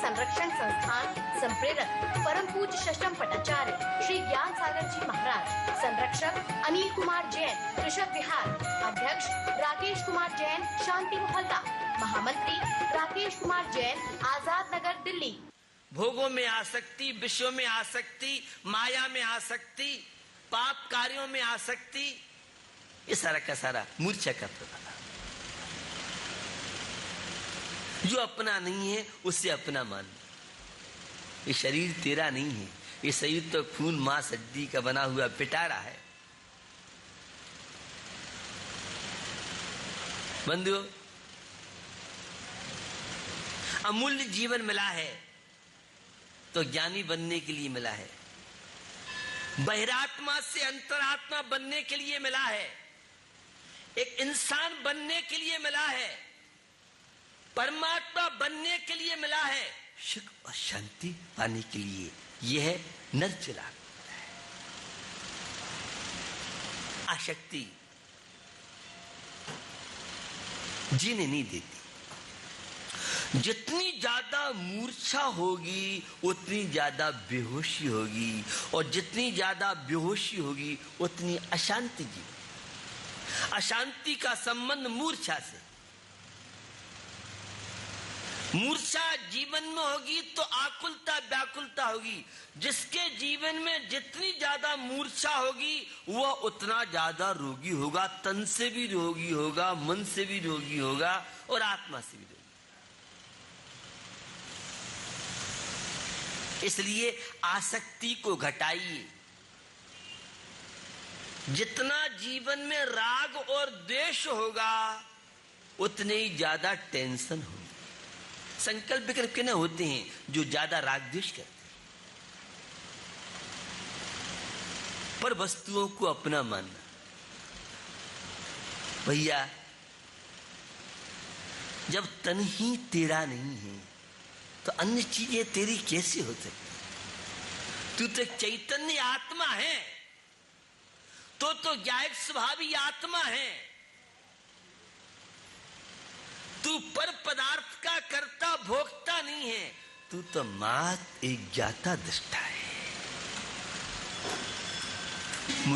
संरक्षण संस्थान संप्रेरक परम पूज्य षष्ठम पटाचार्य श्री ज्ञान सागर जी महाराज, संरक्षक अनिल कुमार जैन, कृषक विहार, अध्यक्ष राकेश कुमार जैन, शांति मोहल्ला, महामंत्री राकेश कुमार जैन, आजाद नगर, दिल्ली। भोगों में आसक्ति, विषयों में आसक्ति, माया में आसक्ति, पाप कार्यों में आसक्ति, ये सारा का सारा मूर्छा का प्रभाव। जो अपना नहीं है उसे अपना मान। ये शरीर तेरा नहीं है, ये शरीर तो खून मांस हड्डी का बना हुआ पिटारा है। बंधुओं, अमूल्य जीवन मिला है तो ज्ञानी बनने के लिए मिला है, बहिरात्मा से अंतरात्मा बनने के लिए मिला है, एक इंसान बनने के लिए मिला है, परमात्मा बनने के लिए मिला है, सुख और शांति पाने के लिए। यह है नर चिराग। आसक्ति जीने नहीं देती। जितनी ज्यादा मूर्छा होगी उतनी ज्यादा बेहोशी होगी, और जितनी ज्यादा बेहोशी होगी उतनी अशांति जीवन। अशांति का संबंध मूर्छा से। मूर्छा जीवन में होगी तो आकुलता व्याकुलता होगी। जिसके जीवन में जितनी ज्यादा मूर्छा होगी वह उतना ज्यादा रोगी होगा, तन से भी रोगी होगा, मन से भी रोगी होगा और आत्मा से भी रोगी। इसलिए आसक्ति को घटाइए। जितना जीवन में राग और द्वेष होगा उतने ही ज्यादा टेंशन होगी। संकल्प विकल्प के न होते हैं जो ज्यादा राग द्वेष करते हैं, पर वस्तुओं को अपना मानना। भैया, जब तन ही तेरा नहीं है तो अन्य चीजें तेरी कैसे हो सकती? तू तो चैतन्य आत्मा है, तो ज्ञायक स्वभावी आत्मा है। तू पर पदार्थ का कर्ता भोक्ता नहीं है, तू तो मात्र एक ज्ञाता दृष्टा है।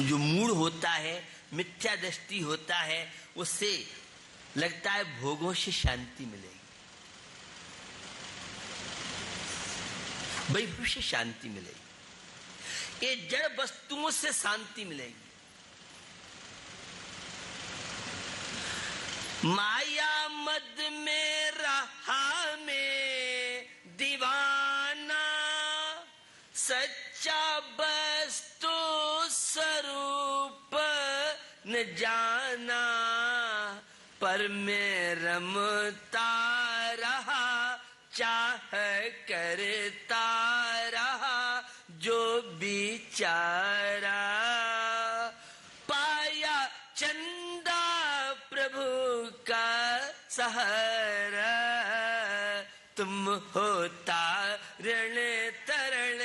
जो मूड होता है, मिथ्या दृष्टि होता है, उससे लगता है भोगों से शांति मिलेगी, वैभव से शांति मिलेगी, ये जड़ वस्तुओं से शांति मिलेगी। माया मद में रहा में दीवाना, सच्चा वस्तु स्वरूप न जाना, पर में रमता रहा, चाह करता रहा जो बिचारा, पाया चंदा प्रभु का सहारा, तुम होता ऋण तरण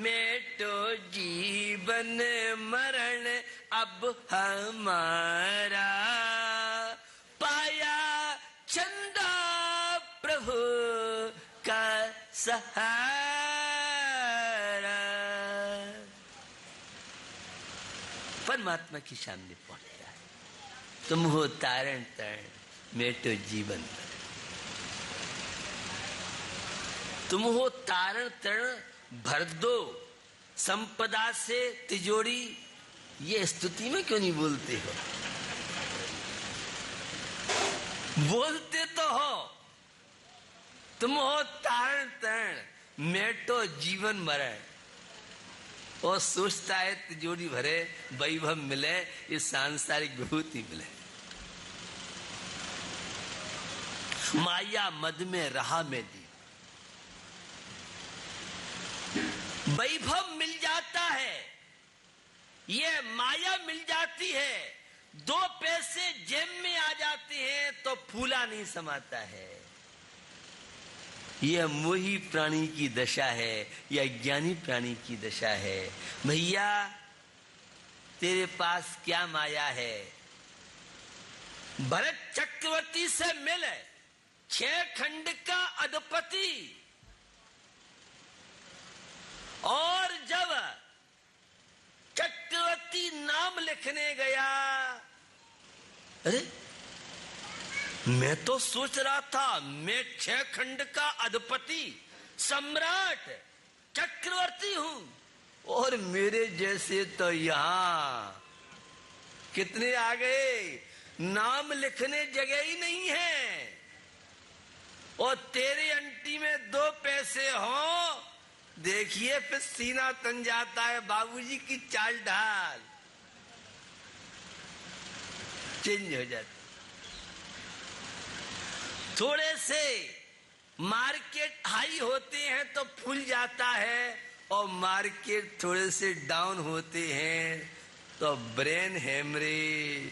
मेटो जीवन मरण अब हमारा, पाया चंदा प्रभु का सहारा। परमात्मा के सामने पहुंच जाए। तुम हो तारण तरण मेटो जीवन, तुम हो तारण तरण भर दो संपदा से तिजोरी। ये स्तुति में क्यों नहीं बोलते हो? बोलते तो हो। तुम हो तारण तरण मेटो जीवन मरण, और सोचता है तिजोरी भरे, वैभव मिले, ये सांसारिक विभूति मिले। माया मद में रहा में दी, वैभव मिल जाता है, ये माया मिल जाती है, दो पैसे जेब में आ जाते हैं तो फूला नहीं समाता है। यह मोही प्राणी की दशा है, यह ज्ञानी प्राणी की दशा है। भैया, तेरे पास क्या माया है? भरत चक्रवर्ती से मिल, 6 खंड का अधिपति लिखने गया। अरे मैं तो सोच रहा था मैं 6 खंड का अधिपति, सम्राट, चक्रवर्ती हूं, और मेरे जैसे तो यहां कितने आ गए, नाम लिखने जगह ही नहीं है। और तेरे अंटी में 2 पैसे हो, देखिए फिर सीना तन जाता है, बाबूजी की चाल ढाल चेंज हो जाती। थोड़े से मार्केट हाई होते हैं तो फूल जाता है, और मार्केट थोड़े से डाउन होते हैं तो ब्रेन हेमरेज,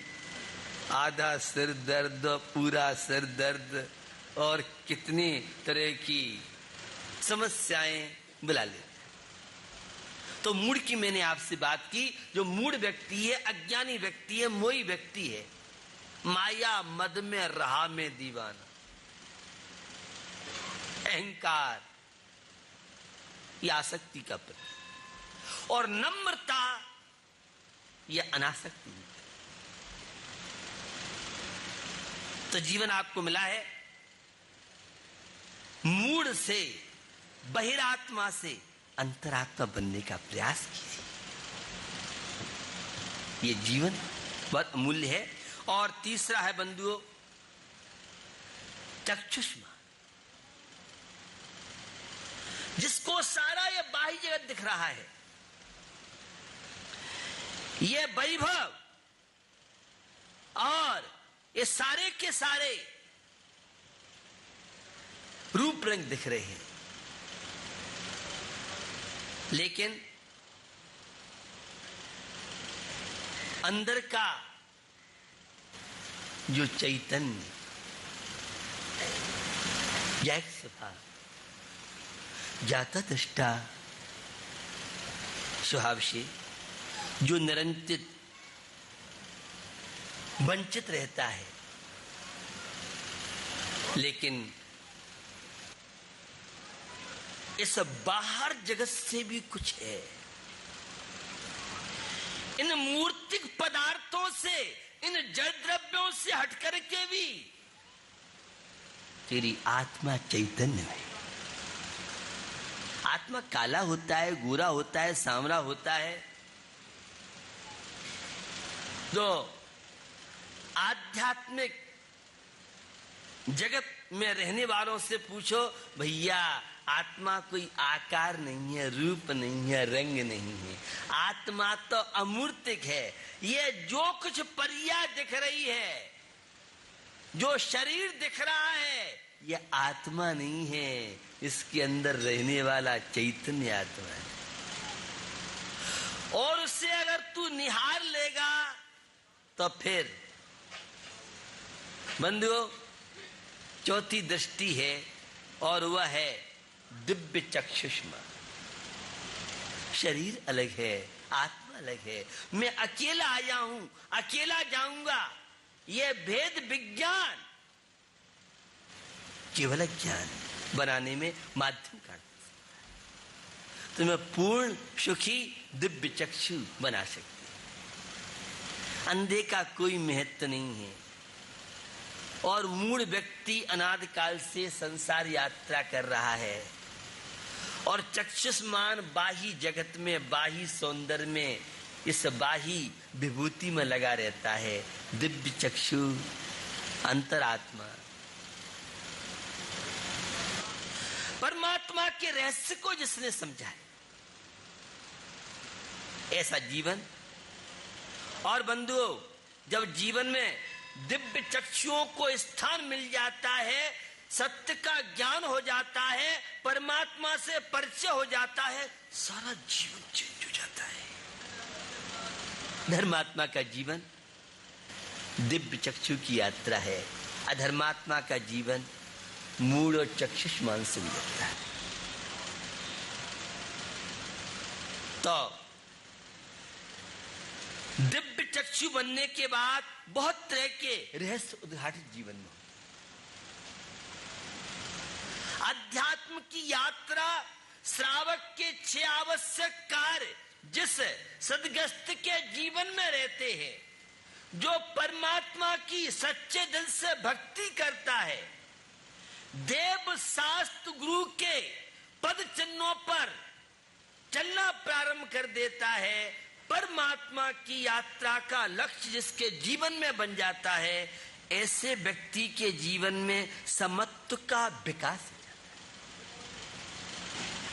आधा सिर दर्द, पूरा सिर दर्द, और कितनी तरह की समस्याएं बुला लेते। तो मूड की मैंने आपसे बात की। जो मूड व्यक्ति है, अज्ञानी व्यक्ति है, मोही व्यक्ति है, माया मद में रहा में दीवाना, अहंकार, ये आसक्ति का प्रतीक, और नम्रता ये अनासक्ति। तो जीवन आपको मिला है, मूड से, बहिरात्मा से अंतरात्मा बनने का प्रयास कीजिए। ये जीवन बहुत अमूल्य है। और तीसरा है बंधुओं, चक्षुष्मान, जिसको सारा ये बाह्य जगत दिख रहा है, ये वैभव और ये सारे के सारे रूप रंग दिख रहे हैं, लेकिन अंदर का जो चैतन्य, जैक स्वभाव, जाता दृष्टा स्वभाव से जो निरंतर वंचित रहता है, लेकिन इस बाहर जगत से भी कुछ है। इन मूर्तिक पदार्थों से, इन जड़ द्रव्यों से हटकर के भी तेरी आत्मा चैतन्य है। आत्मा काला होता है, गोरा होता है, सांवला होता है। तो आध्यात्मिक जगत में रहने वालों से पूछो, भैया आत्मा कोई आकार नहीं है, रूप नहीं है, रंग नहीं है, आत्मा तो अमूर्तिक है। ये जो कुछ परिया दिख रही है, जो शरीर दिख रहा है, ये आत्मा नहीं है, इसके अंदर रहने वाला चैतन्य आत्मा है। और उससे अगर तू निहार लेगा तो फिर बंधुओं चौथी दृष्टि है, और वह है दिव्य चक्षुष्मान। शरीर अलग है, आत्मा अलग है। मैं अकेला आया हूं, अकेला जाऊंगा, यह भेद विज्ञान केवल ज्ञान बनाने में माध्यम का, तुम्हें पूर्ण सुखी दिव्य चक्षु बना सकती है। अंधे का कोई महत्व नहीं है। और मूढ़ व्यक्ति अनादिकाल से संसार यात्रा कर रहा है, और चक्षुष्मान बाही जगत में, बाही सौंदर्य में, इस बाही विभूति में लगा रहता है। दिव्य चक्षु अंतरात्मा परमात्मा के रहस्य को जिसने समझा है, ऐसा जीवन। और बंधुओं, जब जीवन में दिव्य चक्षुओं को स्थान मिल जाता है, सत्य का ज्ञान हो जाता है, परमात्मा से परिचय हो जाता है, सारा जीवन चेंज हो जाता है। धर्मात्मा का जीवन दिव्य चक्षु की यात्रा है, अधर्मात्मा का जीवन मूढ़ और चक्षुष्मान से गुजरता है। तो दिव्य चक्षु बनने के बाद बहुत तरह के रहस्य उद्घाटित जीवन में। अध्यात्म की यात्रा श्रावक के 6 आवश्यक कार्य जिस सदगस्त के जीवन में रहते हैं, जो परमात्मा की सच्चे दिल से भक्ति करता है, देव शास्त्र गुरु के पद चिन्हों पर चलना प्रारंभ कर देता है, परमात्मा की यात्रा का लक्ष्य जिसके जीवन में बन जाता है, ऐसे व्यक्ति के जीवन में समत्व का विकास हो जाता है।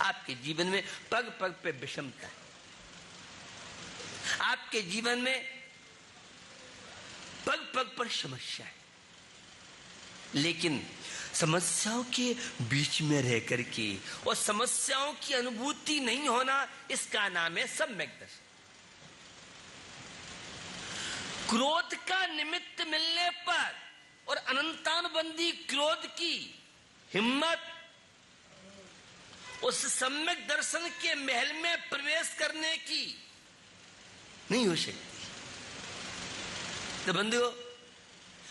आपके जीवन में पग पग पे विषमता है, आपके जीवन में पग पग पर समस्या है, लेकिन समस्याओं के बीच में रह करके और समस्याओं की अनुभूति नहीं होना, इसका नाम है सम्यक दर्शन। क्रोध का निमित्त मिलने पर और अनंतानुबंधी क्रोध की हिम्मत उस सम्यक दर्शन के महल में प्रवेश करने की नहीं हो सकती। तो बंधुओं,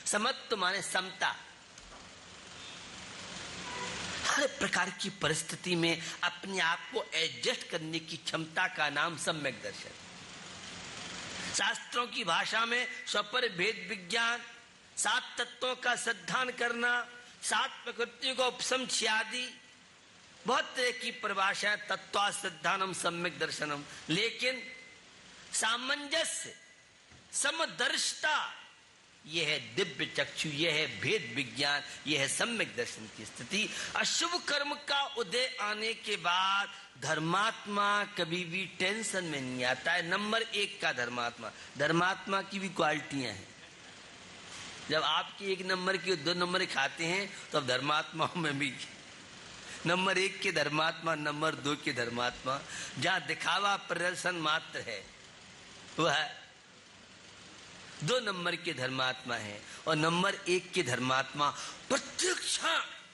समत्व माने समता। हर प्रकार की परिस्थिति में अपने आप को एडजस्ट करने की क्षमता का नाम सम्यक दर्शन। शास्त्रों की भाषा में स्वपर भेद विज्ञान, 7 तत्वों का सिद्धांत करना, 7 प्रकृतियों का उपसम आदि बहुत तरह की परिभाषा, तत्वा सिद्धानम सम्यक दर्शनम। लेकिन सामंजस्य, समदर्शिता, यह है दिव्य चक्षु, यह है भेद विज्ञान, यह है सम्यक दर्शन की स्थिति। अशुभ कर्म का उदय आने के बाद धर्मात्मा कभी भी टेंशन में नहीं आता है। नंबर 1 का धर्मात्मा। धर्मात्मा की भी क्वालिटियां हैं। जब आपकी 1 नंबर की 2 नंबर खाते हैं तो अब धर्मात्माओं में भी नंबर 1 के धर्मात्मा, नंबर 2 के धर्मात्मा, जहां दिखावा प्रदर्शन मात्र है, वह 2 नंबर के धर्मात्मा है। और नंबर 1 के धर्मात्मा प्रत्यक्ष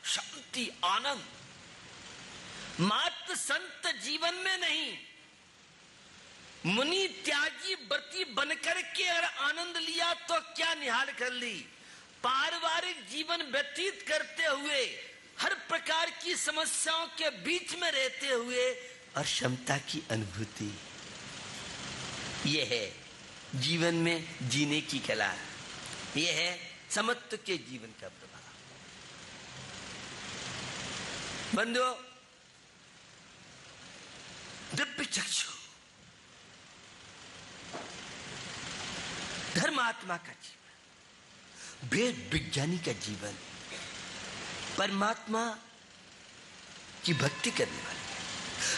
शांति, आनंद। मात्र संत जीवन में नहीं, मुनि त्यागी व्रती बनकर के अगर आनंद लिया तो क्या निहाल कर ली। पारिवारिक जीवन व्यतीत करते हुए, हर प्रकार की समस्याओं के बीच में रहते हुए और क्षमता की अनुभूति, यह है जीवन में जीने की कला। यह है समत्व के जीवन का प्रभाव। बंधुओं, दिव्य चक्षु, धर्मात्मा का जीवन, वेद विज्ञानी का जीवन, परमात्मा की भक्ति करने वाले,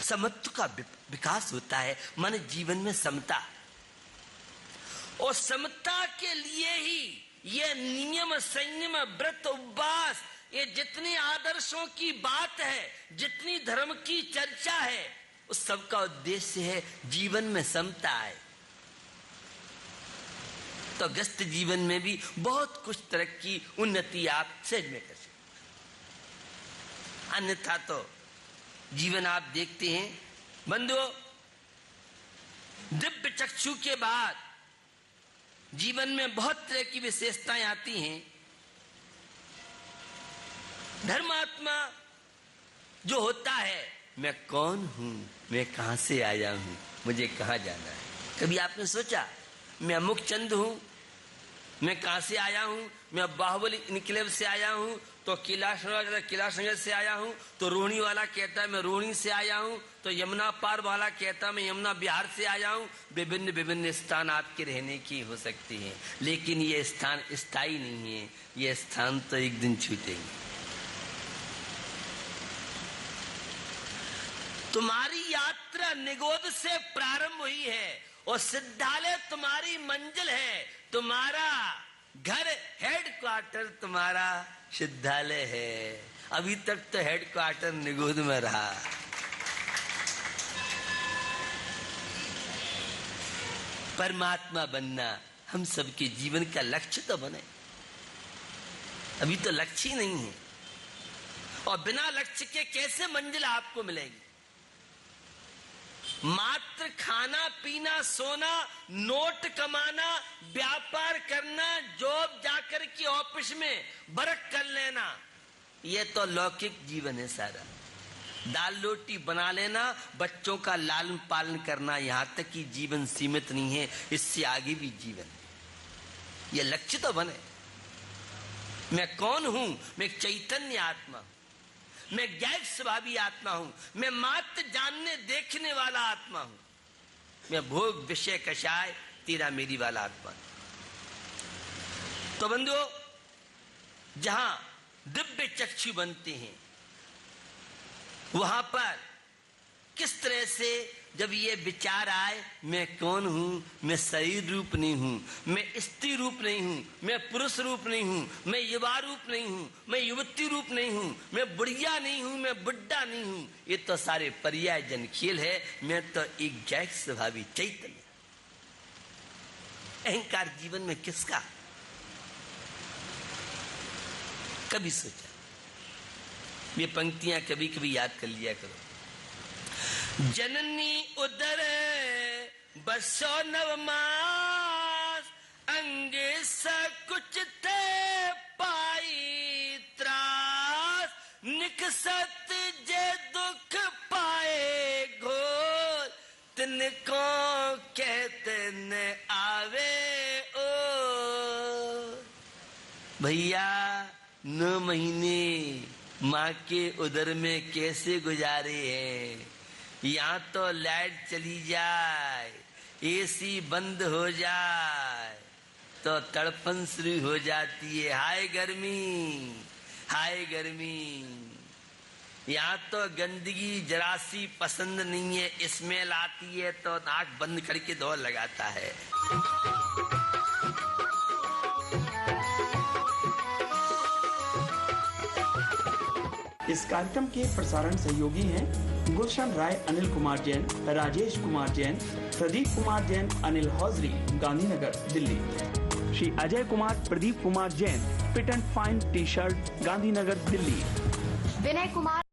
समत्व का विकास होता है। मन जीवन में समता, और समता के लिए ही ये नियम, संयम, व्रत, उपवास, ये जितनी आदर्शों की बात है, जितनी धर्म की चर्चा है, उस सब का उद्देश्य है जीवन में समता आए। तो गस्त जीवन में भी बहुत कुछ तरक्की, उन्नति आप सहज में कर सकते। अन्यथा तो जीवन आप देखते हैं बंधुओं, दिव्य चक्षु के बाद जीवन में बहुत तरह की विशेषताएं आती हैं। धर्मात्मा जो होता है, मैं कौन हूं, मैं कहां से आया हूं, मुझे कहां जाना है। कभी आपने सोचा मैं अमुक चंद हूं, मैं कहां से आया हूं? मैं बाहुबली इनक्लेव से आया हूं, तो किला संघर्ष से आया हूं, तो रोहिणी वाला कहता है मैं रोहिणी से आया हूं, तो यमुना पार वाला कहता है मैं यमुना बिहार से आया हूं। विभिन्न विभिन्न स्थान आपके रहने की हो सकती हैं, लेकिन ये स्थान स्थायी नहीं है। ये स्थान तो एक दिन छूटेंगे। तुम्हारी यात्रा निगोद से प्रारंभ हुई है और सिद्धालय तुम्हारी मंजिल है। तुम्हारा घर हेडक्वार्टर तुम्हारा सिद्धालय है। अभी तक तो हेडक्वार्टर निगोद में रहा। परमात्मा बनना हम सबके जीवन का लक्ष्य तो बने। अभी तो लक्ष्य ही नहीं है, और बिना लक्ष्य के कैसे मंजिल आपको मिलेगी। मात्र खाना पीना, सोना, नोट कमाना, व्यापार करना, जॉब जाकर के ऑफिस में वर्क कर लेना, यह तो लौकिक जीवन है सारा। दाल रोटी बना लेना, बच्चों का लालन पालन करना, यहां तक कि जीवन सीमित नहीं है, इससे आगे भी जीवन है। यह लक्ष्य तो बने। मैं कौन हूं? मैं एक चैतन्य आत्मा हूं, मैं गैर स्वभावी आत्मा हूं, मैं मात्र जानने देखने वाला आत्मा हूं, मैं भोग विषय कषाय तेरा मेरी वाला आत्मा। तो बंधुओं, जहां दिव्य चक्षु बनते हैं वहां पर किस तरह से जब ये विचार आए, मैं कौन हूं, मैं शरीर रूप नहीं हूं, मैं स्त्री रूप नहीं हूं, मैं पुरुष रूप नहीं हूं, मैं युवा रूप नहीं हूं, मैं युवती रूप नहीं हूं, मैं बुढ़िया नहीं हूं, मैं बुड्ढा नहीं हूं, ये तो सारे पर्याय जन खेल है। मैं तो एक जैक स्वभावी चैतन्य। अहंकार जीवन में किसका? कभी सोचा? ये पंक्तियां कभी कभी याद कर लिया करो। जननी उदर बसो नवमास, अंग सकुच थे पाई त्रास, निकसत जे दुख पाए घोर, तिनको कहते न आवे ओ। भैया 9 महीने माँ के उदर में कैसे गुजारे हैं। यहाँ तो लाइट चली जाए, एसी बंद हो जाए तो तड़पन शुरू हो जाती है, हाय गर्मी, हाय गर्मी। यहाँ तो गंदगी जरा सी पसंद नहीं है, स्मेल आती है तो आंख बंद करके दौड़ लगाता है। इस कार्यक्रम के प्रसारण सहयोगी हैं Gulshan Rai, Anil Kumar Jain, Rajesh Kumar Jain, Pradeep Kumar Jain, Anil hosiery, Gandhinagar, Delhi. Shri Ajay Kumar, Pradeep Kumar Jain, fit and fine T shirt, Gandhinagar, Delhi. Vinay Kumar